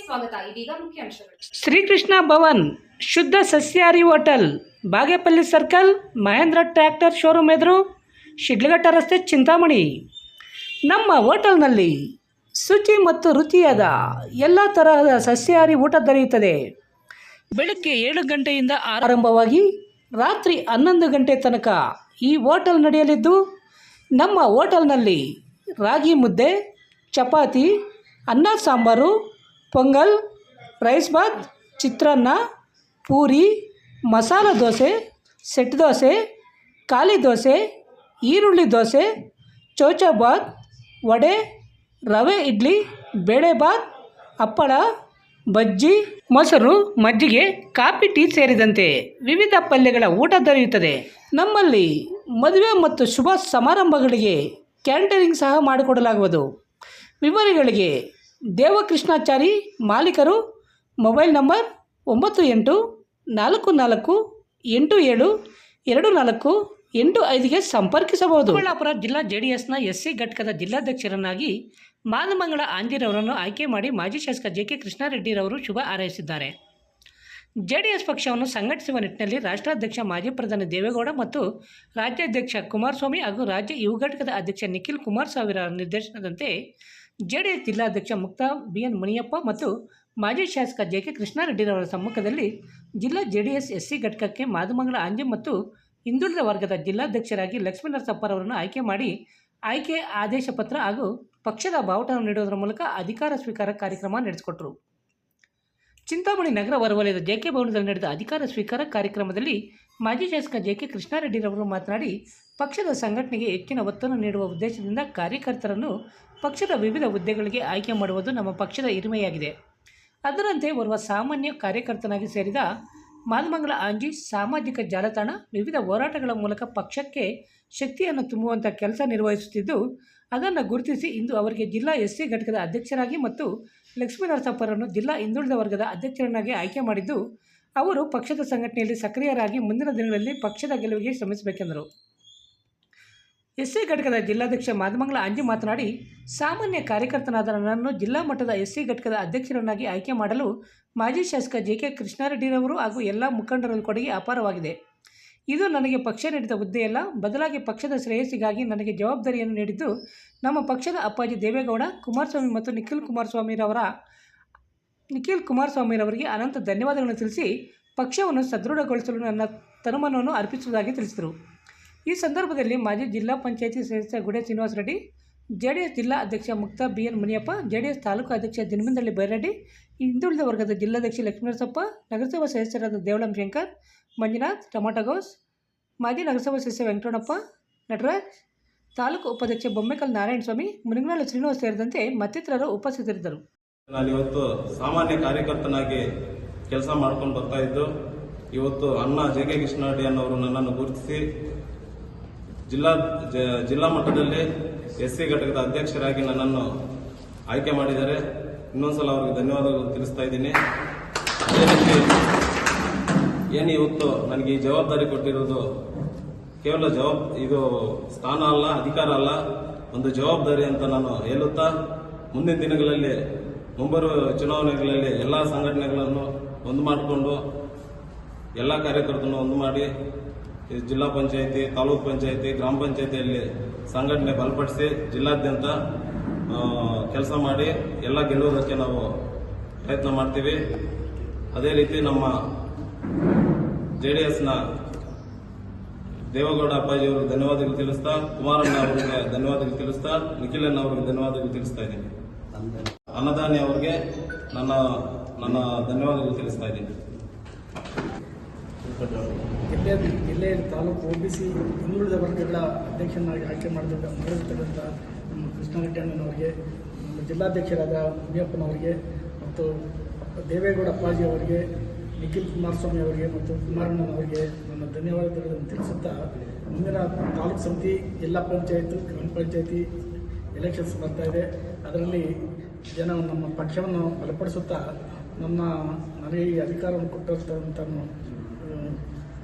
ಸ್ವಾಗತ. ಇದೀಗ ಮುಖ್ಯಾಂಶಗಳು. ಶ್ರೀಕೃಷ್ಣ ಭವನ್ ಶುದ್ಧ ಸಸ್ಯಾಹಾರಿ hotel, Bagepalli circle, Mahindra tractor showroom ಎದುರು, ಶಿಡ್ಲಘಟ್ಟ ರಸ್ತೆ, ಚಿಂತಾಮಣಿ. ನಮ್ಮ ಹೋಟೆಲ್ನಲ್ಲಿ ಶುಚಿ ಮತ್ತು ರುಚಿಯಾದ ಎಲ್ಲ ತರಹದ ಸಸ್ಯಾಹಾರಿ ಊಟ ದೊರೆಯುತ್ತದೆ. ಬೆಳಗ್ಗೆ 7 ಗಂಟೆಯಿಂದ ಆರಂಭವಾಗಿ ರಾತ್ರಿ 11 ಗಂಟೆ ತನಕ ಈ ಹೋಟೆಲ್ ನಡೆಯಲಿದ್ದು, ನಮ್ಮ ಹೋಟೆಲ್ನಲ್ಲಿ ರಾಗಿ ಮುದ್ದೆ, ಚಪಾತಿ, ಅನ್ನ ಸಾಂಬಾರು, ಪೊಂಗಲ್, ರೈಸ್ ಬಾತ್, ಚಿತ್ರಾನ್ನ, ಪೂರಿ, ಮಸಾಲ ದೋಸೆ, ಸೆಟ್ ದೋಸೆ, ಖಾಲಿ ದೋಸೆ, ಈರುಳ್ಳಿ ದೋಸೆ, ಚೌಚೌಬಾತ್, ವಡೆ, ರವೆ ಇಡ್ಲಿ, ಬೇಳೆಬಾತ್, ಹಪ್ಪಳ, ಬಜ್ಜಿ, ಮೊಸರು, ಮಜ್ಜಿಗೆ, ಕಾಫಿ, ಟೀ ಸೇರಿದಂತೆ ವಿವಿಧ ಪಲ್ಯಗಳ ಊಟ ದೊರೆಯುತ್ತದೆ. ನಮ್ಮಲ್ಲಿ ಮದುವೆ ಮತ್ತು ಶುಭ ಸಮಾರಂಭಗಳಿಗೆ ಕ್ಯಾಟರಿಂಗ್ ಸಹ ಮಾಡಿಕೊಡಲಾಗುವುದು. ವಿವರಗಳಿಗೆ ದೇವಕೃಷ್ಣಾಚಾರಿ, ಮಾಲೀಕರು. ಮೊಬೈಲ್ ನಂಬರ್ 9844872485ಗೆ ಸಂಪರ್ಕಿಸಬಹುದು. ಚಿಕ್ಕಬಳ್ಳಾಪುರ ಜಿಲ್ಲಾ JDSನ SC ಘಟಕದ ಜಿಲ್ಲಾಧ್ಯಕ್ಷರನ್ನಾಗಿ ಮಾದಮಂಗಳ ಆಂಜಿರವರನ್ನು ಆಯ್ಕೆ ಮಾಡಿ ಮಾಜಿ ಶಾಸಕ JK ಕೃಷ್ಣಾರೆಡ್ಡಿರವರು ಶುಭ ಹಾರೈಸಿದ್ದಾರೆ. JDS ಪಕ್ಷವನ್ನು ಸಂಘಟಿಸುವ ನಿಟ್ಟಿನಲ್ಲಿ ರಾಷ್ಟ್ರಾಧ್ಯಕ್ಷ ಮಾಜಿ ಪ್ರಧಾನಿ ದೇವೇಗೌಡ ಮತ್ತು ರಾಜ್ಯಾಧ್ಯಕ್ಷ ಕುಮಾರಸ್ವಾಮಿ ಹಾಗೂ ರಾಜ್ಯ ಯುವ ಘಟಕದ ಅಧ್ಯಕ್ಷ ನಿಖಿಲ್ ಕುಮಾರಸ್ವಾಮಿರ ನಿರ್ದೇಶನದಂತೆ JDS ಜಿಲ್ಲಾಧ್ಯಕ್ಷ ಮುಕ್ತಾ BN ಮುನಿಯಪ್ಪ ಮತ್ತು ಮಾಜಿ ಶಾಸಕ JK ಕೃಷ್ಣಾರೆಡ್ಡಿರವರ ಸಮ್ಮುಖದಲ್ಲಿ ಜಿಲ್ಲಾ JDS SC ಘಟಕಕ್ಕೆ ಮಾದಮಂಗಳ ಆಂಜಿ ಮತ್ತು ಹಿಂದುಳಿದ ವರ್ಗದ ಜಿಲ್ಲಾಧ್ಯಕ್ಷರಾಗಿ ಲಕ್ಷ್ಮೀನರಸಪ್ಪರವರನ್ನು ಆಯ್ಕೆ ಮಾಡಿ ಆಯ್ಕೆ ಆದೇಶ ಪತ್ರ ಹಾಗೂ ಪಕ್ಷದ ಬಾವುಟ ನೀಡುವುದರ ಮೂಲಕ ಅಧಿಕಾರ ಸ್ವೀಕಾರ ಕಾರ್ಯಕ್ರಮ ನಡೆಸಿಕೊಟ್ಟರು. ಚಿಂತಾಮಣಿ ನಗರ ಹೊರವಲಯದ JK ಭವನದಲ್ಲಿ ನಡೆದ ಅಧಿಕಾರ ಸ್ವೀಕಾರ ಕಾರ್ಯಕ್ರಮದಲ್ಲಿ ಮಾಜಿ ಶಾಸಕ JK ಕೃಷ್ಣಾರೆಡ್ಡಿರವರು ಮಾತನಾಡಿ, ಪಕ್ಷದ ಸಂಘಟನೆಗೆ ಹೆಚ್ಚಿನ ಒತ್ತನ್ನು ನೀಡುವ ಉದ್ದೇಶದಿಂದ ಕಾರ್ಯಕರ್ತರನ್ನು ಪಕ್ಷದ ವಿವಿಧ ಹುದ್ದೆಗಳಿಗೆ ಆಯ್ಕೆ ಮಾಡುವುದು ನಮ್ಮ ಪಕ್ಷದ ಹಿರಿಮೆಯಾಗಿದೆ. ಅದರಂತೆ ಓರ್ವ ಸಾಮಾನ್ಯ ಕಾರ್ಯಕರ್ತನಾಗಿ ಸೇರಿದ ಮಾದಮಂಗಳ ಆಂಜಿ ಸಾಮಾಜಿಕ ಜಾಲತಾಣ, ವಿವಿಧ ಹೋರಾಟಗಳ ಮೂಲಕ ಪಕ್ಷಕ್ಕೆ ಶಕ್ತಿಯನ್ನು ತುಂಬುವಂಥ ಕೆಲಸ ನಿರ್ವಹಿಸುತ್ತಿದ್ದು, ಅದನ್ನು ಗುರುತಿಸಿ ಇಂದು ಅವರಿಗೆ ಜಿಲ್ಲಾ SC ಘಟಕದ ಅಧ್ಯಕ್ಷರಾಗಿ ಮತ್ತು ಲಕ್ಷ್ಮೀನರಸಪ್ಪರನ್ನು ಜಿಲ್ಲಾ ಹಿಂದುಳಿದ ವರ್ಗದ ಅಧ್ಯಕ್ಷರನ್ನಾಗಿ ಆಯ್ಕೆ ಮಾಡಿದ್ದು, ಅವರು ಪಕ್ಷದ ಸಂಘಟನೆಯಲ್ಲಿ ಸಕ್ರಿಯರಾಗಿ ಮುಂದಿನ ದಿನಗಳಲ್ಲಿ ಪಕ್ಷದ ಗೆಲುವಿಗೆ ಶ್ರಮಿಸಬೇಕೆಂದರು. SC ಘಟಕದ ಜಿಲ್ಲಾಧ್ಯಕ್ಷ ಮಾದಮಂಗಳ ಆಂಜಿ ಮಾತನಾಡಿ, ಸಾಮಾನ್ಯ ಕಾರ್ಯಕರ್ತನಾದ ನನ್ನನ್ನು ಜಿಲ್ಲಾ ಮಟ್ಟದ SC ಘಟಕದ ಅಧ್ಯಕ್ಷರನ್ನಾಗಿ ಆಯ್ಕೆ ಮಾಡಲು ಮಾಜಿ ಶಾಸಕ JK ಕೃಷ್ಣಾರೆಡ್ಡಿರವರು ಹಾಗೂ ಎಲ್ಲ ಮುಖಂಡರ ಕೊಡುಗೆ ಅಪಾರವಾಗಿದೆ. ಇದು ನನಗೆ ಪಕ್ಷ ನೀಡಿದ ಹುದ್ದೆಯಲ್ಲ, ಬದಲಾಗಿ ಪಕ್ಷದ ಶ್ರೇಯಸ್ಸಿಗಾಗಿ ನನಗೆ ಜವಾಬ್ದಾರಿಯನ್ನು ನೀಡಿದ್ದು ನಮ್ಮ ಪಕ್ಷದ ಅಪ್ಪಾಜಿ ದೇವೇಗೌಡ, ಕುಮಾರಸ್ವಾಮಿ ಮತ್ತು ನಿಖಿಲ್ ಕುಮಾರಸ್ವಾಮಿರವರಿಗೆ ಅನಂತ ಧನ್ಯವಾದಗಳನ್ನು ತಿಳಿಸಿ ಪಕ್ಷವನ್ನು ಸದೃಢಗೊಳಿಸಲು ನನ್ನ ತನುಮನವನ್ನು ಅರ್ಪಿಸುವುದಾಗಿ ತಿಳಿಸಿದರು. ಈ ಸಂದರ್ಭದಲ್ಲಿ ಮಾಜಿ ಜಿಲ್ಲಾ ಪಂಚಾಯಿತಿ ಸದಸ್ಯ ಗುಡೆ ಶ್ರೀನಿವಾಸ ರೆಡ್ಡಿ, JDS ಜಿಲ್ಲಾ ಅಧ್ಯಕ್ಷ ಮುಕ್ತಾ BN ಮುನಿಯಪ್ಪ, JDS ತಾಲೂಕು ಅಧ್ಯಕ್ಷ ದಿನಮಂದಳ್ಳಿ ಬೈರೆಡ್ಡಿ, ಹಿಂದುಳಿದ ವರ್ಗದ ಜಿಲ್ಲಾಧ್ಯಕ್ಷ ಲಕ್ಷ್ಮೀನರಸಪ್ಪ, ನಗರಸಭಾ ಸದಸ್ಯರಾದ ದೇವಳಂ ಶಂಕರ್, ಮಂಜುನಾಥ್, ಟಮಾಟಗೋಸ್, ಮಾಜಿ ನಗರಸಭಾ ಸದಸ್ಯ ವೆಂಕಟರಮಣಪ್ಪ, ನಟರಾಜ್, ತಾಲೂಕು ಉಪಾಧ್ಯಕ್ಷ ಬೊಮ್ಮೆಕಲ್ ನಾರಾಯಣಸ್ವಾಮಿ, ಮುನಿಗನಾಳು ಶ್ರೀನಿವಾಸ್ ಸೇರಿದಂತೆ ಮತ್ತಿತರರು ಉಪಸ್ಥಿತರಿದ್ದರು. ನಾನು ಇವತ್ತು ಸಾಮಾನ್ಯ ಕಾರ್ಯಕರ್ತನಾಗಿ ಕೆಲಸ ಮಾಡ್ಕೊಂಡು ಬರ್ತಾ ಇದ್ದು, ಇವತ್ತು ಅಣ್ಣ JK ಕೃಷ್ಣಾರೆಡ್ಡಿ ಅನ್ನೋರು ನನ್ನನ್ನು ಗುರುತಿಸಿ ಜಿಲ್ಲಾ ಮಟ್ಟದಲ್ಲಿ SC ಘಟಕದ ಅಧ್ಯಕ್ಷರಾಗಿ ನನ್ನನ್ನು ಆಯ್ಕೆ ಮಾಡಿದ್ದಾರೆ. ಇನ್ನೊಂದ್ಸಲ ಅವರಿಗೆ ಧನ್ಯವಾದಗಳು ತಿಳಿಸ್ತಾ ಇದ್ದೀನಿ. ಅದೇ ರೀತಿ ಏನು ಇವತ್ತು ನನಗೆ ಈ ಜವಾಬ್ದಾರಿ ಕೊಟ್ಟಿರೋದು ಕೇವಲ ಇದು ಸ್ಥಾನ ಅಲ್ಲ, ಅಧಿಕಾರ ಅಲ್ಲ, ಒಂದು ಜವಾಬ್ದಾರಿ ಅಂತ ನಾನು ಹೇಳುತ್ತಾ, ಮುಂದಿನ ದಿನಗಳಲ್ಲಿ ಮುಂಬರುವ ಚುನಾವಣೆಗಳಲ್ಲಿ ಎಲ್ಲ ಸಂಘಟನೆಗಳನ್ನು ಒಂದು ಮಾಡಿಕೊಂಡು ಎಲ್ಲ ಕಾರ್ಯಕರ್ತರನ್ನು ಒಂದು ಮಾಡಿ ಜಿಲ್ಲಾ ಪಂಚಾಯಿತಿ, ತಾಲೂಕು ಪಂಚಾಯಿತಿ, ಗ್ರಾಮ ಪಂಚಾಯಿತಿಯಲ್ಲಿ ಸಂಘಟನೆ ಬಲಪಡಿಸಿ ಜಿಲ್ಲಾದ್ಯಂತ ಕೆಲಸ ಮಾಡಿ ಎಲ್ಲ ಗೆಲ್ಲುವುದಕ್ಕೆ ನಾವು ಪ್ರಯತ್ನ ಮಾಡ್ತೀವಿ. ಅದೇ ರೀತಿ ನಮ್ಮ JDSನ ದೇವೇಗೌಡ ಅಪ್ಪಾಜಿಯವರಿಗೆ ಧನ್ಯವಾದಗಳು ತಿಳಿಸ್ತಾ, ಕುಮಾರಣ್ಣ ಅವರಿಗೆ ಧನ್ಯವಾದಗಳು ತಿಳಿಸ್ತಾ, ನಿಖಿಲಣ್ಣ ಅವರಿಗೆ ಧನ್ಯವಾದಗಳು ತಿಳಿಸ್ತಾ ಇದ್ದೀನಿ. ಅನ್ನದಾನಿ ಅವರಿಗೆ ನನ್ನ ಧನ್ಯವಾದಗಳು ತಿಳಿಸ್ತಾ ಇದ್ದೀನಿ. ಜಿಲ್ಲೆಯ ತಾಲೂಕು OBC ಹಿಂದುಳಿದ ವರ್ಗಗಳ ಅಧ್ಯಕ್ಷನಾಗಿ ಆಯ್ಕೆ ಮಾಡಿರ್ತಕ್ಕಂಥ ನಮ್ಮ ಕೃಷ್ಣಾರೆಡ್ಡಿ ಅಣ್ಣನವರಿಗೆ, ನಮ್ಮ ಜಿಲ್ಲಾಧ್ಯಕ್ಷರಾದ ಮುನಿಯಪ್ಪನವರಿಗೆ ಮತ್ತು ದೇವೇಗೌಡ ಅಪ್ಪಾಜಿ ಅವರಿಗೆ, ನಿಖಿಲ್ ಕುಮಾರಸ್ವಾಮಿ ಅವರಿಗೆ ಮತ್ತು ಕುಮಾರಣ್ಣನವರಿಗೆ ನನ್ನ ಧನ್ಯವಾದಗಳನ್ನು ತಿಳಿಸುತ್ತಾ, ಮುಂದಿನ ತಾಲೂಕು ಸಮಿತಿ, ಜಿಲ್ಲಾ ಪಂಚಾಯತ್, ಗ್ರಾಮ ಪಂಚಾಯತಿ ಎಲೆಕ್ಷನ್ಸ್ ಬರ್ತಾ ಇದೆ. ಅದರಲ್ಲಿ ನಮ್ಮ ಪಕ್ಷವನ್ನು ಬಲಪಡಿಸುತ್ತಾ ನನಗೆ ಈ ಅಧಿಕಾರವನ್ನು ಕೊಟ್ಟಂತ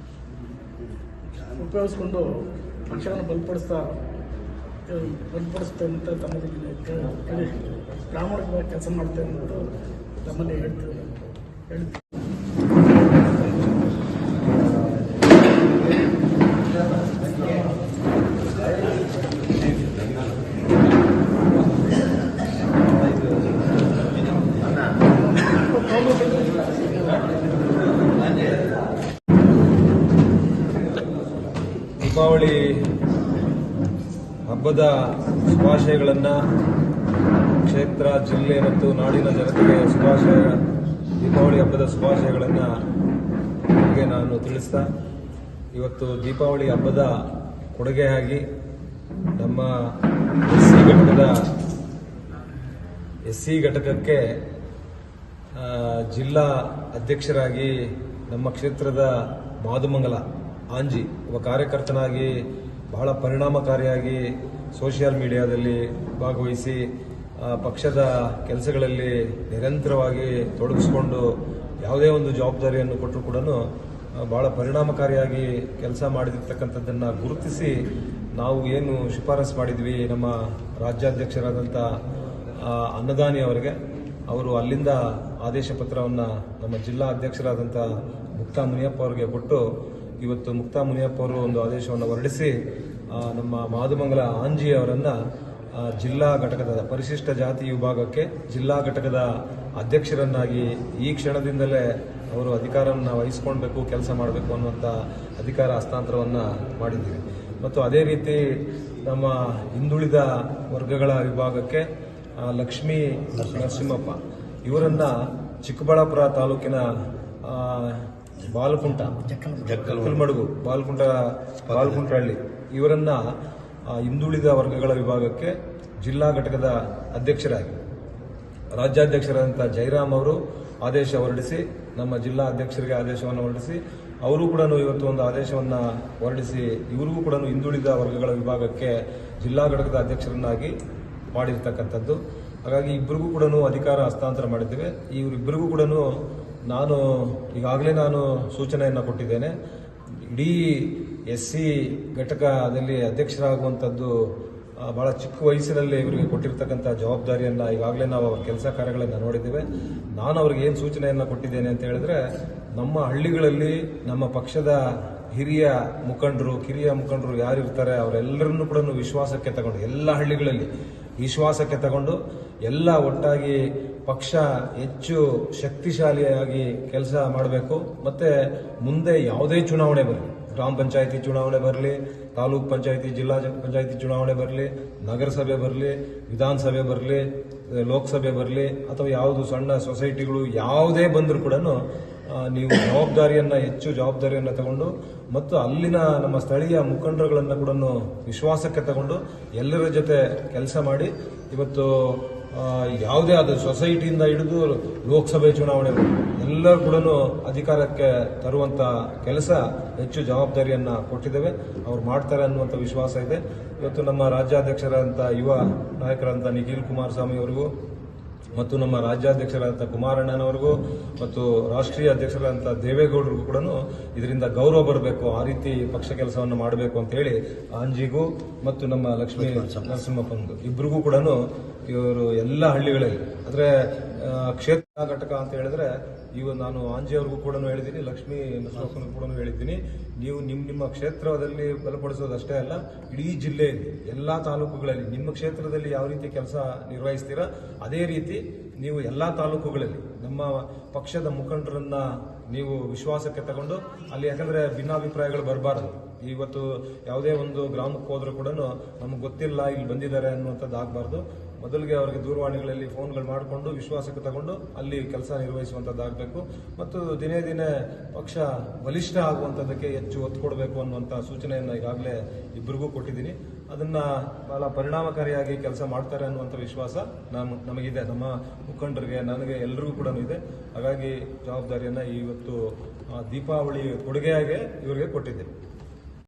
ಉಪಯೋಗಿಸಿಕೊಂಡು ಪಕ್ಷವನ್ನು ಬಲಪಡಿಸುತ್ತೆ ಅಂತ ತಮ್ಮಲ್ಲಿ ಪ್ರಾಮಾಣಿಕವಾಗಿ ಕೆಲಸ ಮಾಡ್ತೇನೆ ಅಂತ ತಮ್ಮಲ್ಲಿ ಹೇಳ್ತೀವಿ. ದೀಪಾವಳಿ ಹಬ್ಬದ ಶುಭಾಶಯಗಳನ್ನು ಕ್ಷೇತ್ರ, ಜಿಲ್ಲೆ ಮತ್ತು ನಾಡಿನ ಜನತೆಗೆ ದೀಪಾವಳಿ ಹಬ್ಬದ ಶುಭಾಶಯಗಳನ್ನು ನಾನು ತಿಳಿಸ್ತಾ, ಇವತ್ತು ದೀಪಾವಳಿ ಹಬ್ಬದ ಕೊಡುಗೆಯಾಗಿ ನಮ್ಮ ಎಸ್ ಸಿ ಘಟಕಕ್ಕೆ ಜಿಲ್ಲಾ ಅಧ್ಯಕ್ಷರಾಗಿ ನಮ್ಮ ಕ್ಷೇತ್ರದ ಮಾದುಮಂಗಲ ಆಂಜಿ ಒಬ್ಬ ಕಾರ್ಯಕರ್ತನಾಗಿ ಬಹಳ ಪರಿಣಾಮಕಾರಿಯಾಗಿ ಸೋಷಿಯಲ್ ಮೀಡಿಯಾದಲ್ಲಿ ಭಾಗವಹಿಸಿ ಪಕ್ಷದ ಕೆಲಸಗಳಲ್ಲಿ ನಿರಂತರವಾಗಿ ತೊಡಗಿಸಿಕೊಂಡು ಯಾವುದೇ ಒಂದು ಜವಾಬ್ದಾರಿಯನ್ನು ಕೊಟ್ಟರು ಕೂಡ ಬಹಳ ಪರಿಣಾಮಕಾರಿಯಾಗಿ ಕೆಲಸ ಮಾಡಿರ್ತಕ್ಕಂಥದ್ದನ್ನು ಗುರುತಿಸಿ ನಾವು ಏನು ಶಿಫಾರಸು ಮಾಡಿದ್ವಿ ನಮ್ಮ ರಾಜ್ಯಾಧ್ಯಕ್ಷರಾದಂಥ ಅನ್ನದಾನಿ ಅವರಿಗೆ, ಅವರು ಅಲ್ಲಿಂದ ಆದೇಶ ಪತ್ರವನ್ನು ನಮ್ಮ ಜಿಲ್ಲಾ ಅಧ್ಯಕ್ಷರಾದಂಥ ಮುಕ್ತಾ ಮುನಿಯಪ್ಪ ಅವರಿಗೆ ಕೊಟ್ಟು, ಇವತ್ತು ಮುಕ್ತಾ ಮುನಿಯಪ್ಪ ಅವರು ಒಂದು ಆದೇಶವನ್ನು ಹೊರಡಿಸಿ ನಮ್ಮ ಮಾದುಮಂಗಲ ಆಂಜಿ ಅವರನ್ನು ಜಿಲ್ಲಾ ಘಟಕದ ಪರಿಶಿಷ್ಟ ಜಾತಿ ವಿಭಾಗಕ್ಕೆ ಜಿಲ್ಲಾ ಘಟಕದ ಅಧ್ಯಕ್ಷರನ್ನಾಗಿ ಈ ಕ್ಷಣದಿಂದಲೇ ಅವರು ಅಧಿಕಾರವನ್ನು ವಹಿಸ್ಕೊಳ್ಬೇಕು, ಕೆಲಸ ಮಾಡಬೇಕು ಅನ್ನುವಂಥ ಅಧಿಕಾರ ಹಸ್ತಾಂತರವನ್ನು ಮಾಡಿದ್ದೀವಿ. ಮತ್ತು ಅದೇ ರೀತಿ ನಮ್ಮ ಹಿಂದುಳಿದ ವರ್ಗಗಳ ವಿಭಾಗಕ್ಕೆ ಲಕ್ಷ್ಮೀ ನರಸಿಂಹಪ್ಪ ಇವರನ್ನ ಚಿಕ್ಕಬಳ್ಳಾಪುರ ತಾಲೂಕಿನ ಬಾಲಕುಂಟ ಜಕ್ಕಲಮಡುಗು ಬಾಲಕುಂಟಹಳ್ಳಿ ಇವರನ್ನ ಹಿಂದುಳಿದ ವರ್ಗಗಳ ವಿಭಾಗಕ್ಕೆ ಜಿಲ್ಲಾ ಘಟಕದ ಅಧ್ಯಕ್ಷರಾಗಿ ರಾಜ್ಯಾಧ್ಯಕ್ಷರಾದಂಥ ಜಯರಾಮ್ ಅವರು ಆದೇಶ ಹೊರಡಿಸಿ, ನಮ್ಮ ಜಿಲ್ಲಾ ಅಧ್ಯಕ್ಷರಿಗೆ ಆದೇಶವನ್ನು ಹೊರಡಿಸಿ, ಅವರು ಕೂಡ ಇವತ್ತು ಒಂದು ಆದೇಶವನ್ನು ಹೊರಡಿಸಿ ಇವರಿಗೂ ಕೂಡ ಹಿಂದುಳಿದ ವರ್ಗಗಳ ವಿಭಾಗಕ್ಕೆ ಜಿಲ್ಲಾ ಘಟಕದ ಅಧ್ಯಕ್ಷರನ್ನಾಗಿ ಮಾಡಿರ್ತಕ್ಕಂಥದ್ದು. ಹಾಗಾಗಿ ಇಬ್ಬರಿಗೂ ಕೂಡ ಅಧಿಕಾರ ಹಸ್ತಾಂತರ ಮಾಡಿದ್ದೇವೆ. ಇವರಿಬ್ಬರಿಗೂ ಕೂಡ ಈಗಾಗಲೇ ನಾನು ಸೂಚನೆಯನ್ನು ಕೊಟ್ಟಿದ್ದೇನೆ. ಇಡೀ ಎಸ್ ಸಿ ಘಟಕದಲ್ಲಿ ಅಧ್ಯಕ್ಷರಾಗುವಂಥದ್ದು ಬಹಳ ಚಿಕ್ಕ ವಯಸ್ಸಿನಲ್ಲಿ ಇವರಿಗೆ ಕೊಟ್ಟಿರ್ತಕ್ಕಂಥ ಜವಾಬ್ದಾರಿಯನ್ನು ಈಗಾಗಲೇ ನಾವು ಅವರ ಕೆಲಸ ಕಾರ್ಯಗಳನ್ನು ನೋಡಿದ್ದೇವೆ. ನಾನು ಅವ್ರಿಗೆ ಏನು ಸೂಚನೆಯನ್ನು ಕೊಟ್ಟಿದ್ದೇನೆ ಅಂತ ಹೇಳಿದ್ರೆ, ನಮ್ಮ ಹಳ್ಳಿಗಳಲ್ಲಿ ನಮ್ಮ ಪಕ್ಷದ ಹಿರಿಯ ಮುಖಂಡರು, ಕಿರಿಯ ಮುಖಂಡರು ಯಾರಿರ್ತಾರೆ ಅವರೆಲ್ಲರನ್ನೂ ಕೂಡ ವಿಶ್ವಾಸಕ್ಕೆ ತಗೊಂಡು, ಎಲ್ಲ ಹಳ್ಳಿಗಳಲ್ಲಿ ವಿಶ್ವಾಸಕ್ಕೆ ತಗೊಂಡು ಎಲ್ಲ ಒಟ್ಟಾಗಿ ಪಕ್ಷ ಹೆಚ್ಚು ಶಕ್ತಿಶಾಲಿಯಾಗಿ ಕೆಲಸ ಮಾಡಬೇಕು. ಮತ್ತೆ ಮುಂದೆ ಯಾವುದೇ ಚುನಾವಣೆ ಬರಲಿ, ಗ್ರಾಮ ಪಂಚಾಯಿತಿ ಚುನಾವಣೆ ಬರಲಿ, ತಾಲೂಕ್ ಪಂಚಾಯಿತಿ, ಜಿಲ್ಲಾ ಪಂಚಾಯಿತಿ ಚುನಾವಣೆ ಬರಲಿ, ನಗರಸಭೆ ಬರಲಿ, ವಿಧಾನಸಭೆ ಬರಲಿ, ಲೋಕಸಭೆ ಬರಲಿ, ಅಥವಾ ಯಾವುದು ಸಣ್ಣ ಸೊಸೈಟಿಗಳು ಯಾವುದೇ ಬಂದರೂ ಕೂಡ ನೀವು ಹೆಚ್ಚು ಜವಾಬ್ದಾರಿಯನ್ನು ತಗೊಂಡು ಮತ್ತು ಅಲ್ಲಿನ ನಮ್ಮ ಸ್ಥಳೀಯ ಮುಖಂಡರುಗಳನ್ನು ಕೂಡ ವಿಶ್ವಾಸಕ್ಕೆ ತಗೊಂಡು ಎಲ್ಲರ ಜೊತೆ ಕೆಲಸ ಮಾಡಿ ಇವತ್ತು ಯಾವುದೇ ಆದ ಸೊಸೈಟಿಯಿಂದ ಹಿಡಿದು ಲೋಕಸಭೆ ಚುನಾವಣೆ ಎಲ್ಲರೂ ಕೂಡ ಅಧಿಕಾರಕ್ಕೆ ತರುವಂತ ಕೆಲಸ ಹೆಚ್ಚು ಜವಾಬ್ದಾರಿಯನ್ನ ಕೊಟ್ಟಿದ್ದೇವೆ. ಅವ್ರು ಮಾಡ್ತಾರೆ ಅನ್ನುವಂಥ ವಿಶ್ವಾಸ ಇದೆ. ಇವತ್ತು ನಮ್ಮ ರಾಜ್ಯಾಧ್ಯಕ್ಷರಾದಂಥ ಯುವ ನಾಯಕರಾದಂಥ ನಿಖಿಲ್ ಕುಮಾರಸ್ವಾಮಿ ಅವರಿಗೂ ಮತ್ತು ನಮ್ಮ ರಾಜ್ಯಾಧ್ಯಕ್ಷರಾದಂಥ ಕುಮಾರಣ್ಣನವರಿಗೂ ಮತ್ತು ರಾಷ್ಟ್ರೀಯ ಅಧ್ಯಕ್ಷರಾದಂಥ ದೇವೇಗೌಡರಿಗೂ ಕೂಡ ಇದರಿಂದ ಗೌರವ ಬರಬೇಕು, ಆ ರೀತಿ ಪಕ್ಷ ಕೆಲಸವನ್ನು ಮಾಡಬೇಕು ಅಂತ ಹೇಳಿ ಆಂಜಿಗೂ ಮತ್ತು ನಮ್ಮ ಲಕ್ಷ್ಮೀ ನರಸಿಂಹಪ್ಪನಿಗೂ ಇಬ್ಬರಿಗೂ ಕೂಡ ಇವರು ಎಲ್ಲ ಹಳ್ಳಿಗಳಲ್ಲಿ ಅಂದ್ರೆ ಕ್ಷೇತ್ರ ಘಟಕ ಅಂತ ಹೇಳಿದ್ರೆ ನಾನು ಆಂಜಿ ಅವ್ರಿಗೂ ಕೂಡ ಹೇಳಿದ್ದೀನಿ, ಲಕ್ಷ್ಮೀ ನರಸಿಂಹಪ್ಪನಿಗೂ ಕೂಡ ಹೇಳಿದ್ದೀನಿ, ನೀವು ನಿಮ್ಮ ಕ್ಷೇತ್ರದಲ್ಲಿ ಬಲಪಡಿಸೋದಷ್ಟೇ ಅಲ್ಲ, ಇಡೀ ಜಿಲ್ಲೆಯಲ್ಲಿ ಎಲ್ಲಾ ತಾಲೂಕುಗಳಲ್ಲಿ ನಿಮ್ಮ ಕ್ಷೇತ್ರದಲ್ಲಿ ಯಾವ ರೀತಿ ಕೆಲಸ ನಿರ್ವಹಿಸ್ತೀರಾ ಅದೇ ರೀತಿ ನೀವು ಎಲ್ಲಾ ತಾಲೂಕುಗಳಲ್ಲಿ ನಮ್ಮ ಪಕ್ಷದ ಮುಖಂಡರನ್ನ ನೀವು ವಿಶ್ವಾಸಕ್ಕೆ ತಗೊಂಡು ಅಲ್ಲಿ, ಯಾಕಂದ್ರೆ ಭಿನ್ನಾಭಿಪ್ರಾಯಗಳು ಬರಬಾರದು. ಇವತ್ತು ಯಾವುದೇ ಒಂದು ಗ್ರಾಮಕ್ಕೆ ಹೋದ್ರೂ ಕೂಡ ನಮ್ಗೆ ಗೊತ್ತಿಲ್ಲ ಇಲ್ಲಿ ಬಂದಿದ್ದಾರೆ ಅನ್ನುವಂಥದ್ದು ಆಗಬಾರ್ದು. ಮೊದಲಿಗೆ ಅವರಿಗೆ ದೂರವಾಣಿಗಳಲ್ಲಿ ಫೋನ್ಗಳು ಮಾಡಿಕೊಂಡು ವಿಶ್ವಾಸಕ್ಕೆ ತಗೊಂಡು ಅಲ್ಲಿ ಕೆಲಸ ನಿರ್ವಹಿಸುವಂಥದ್ದಾಗಬೇಕು. ಮತ್ತು ದಿನೇ ದಿನೇ ಪಕ್ಷ ಬಲಿಷ್ಠ ಆಗುವಂಥದ್ದಕ್ಕೆ ಹೆಚ್ಚು ಒತ್ತು ಕೊಡಬೇಕು ಅನ್ನುವಂಥ ಸೂಚನೆಯನ್ನು ಈಗಾಗಲೇ ಇಬ್ಬರಿಗೂ ಕೊಟ್ಟಿದ್ದೀನಿ. ಅದನ್ನ ಬಹಳ ಪರಿಣಾಮಕಾರಿಯಾಗಿ ಕೆಲಸ ಮಾಡ್ತಾರೆ ಅನ್ನುವಂಥ ವಿಶ್ವಾಸ ನಮಗಿದೆ, ನಮ್ಮ ಮುಖಂಡರಿಗೆ, ನನಗೆ, ಎಲ್ಲರಿಗೂ ಕೂಡ ಇದೆ. ಹಾಗಾಗಿ ಜವಾಬ್ದಾರಿಯನ್ನು ಇವತ್ತು ದೀಪಾವಳಿ ಕೊಡುಗೆಯಾಗಿ ಇವರಿಗೆ ಕೊಟ್ಟಿದ್ದೇನೆ.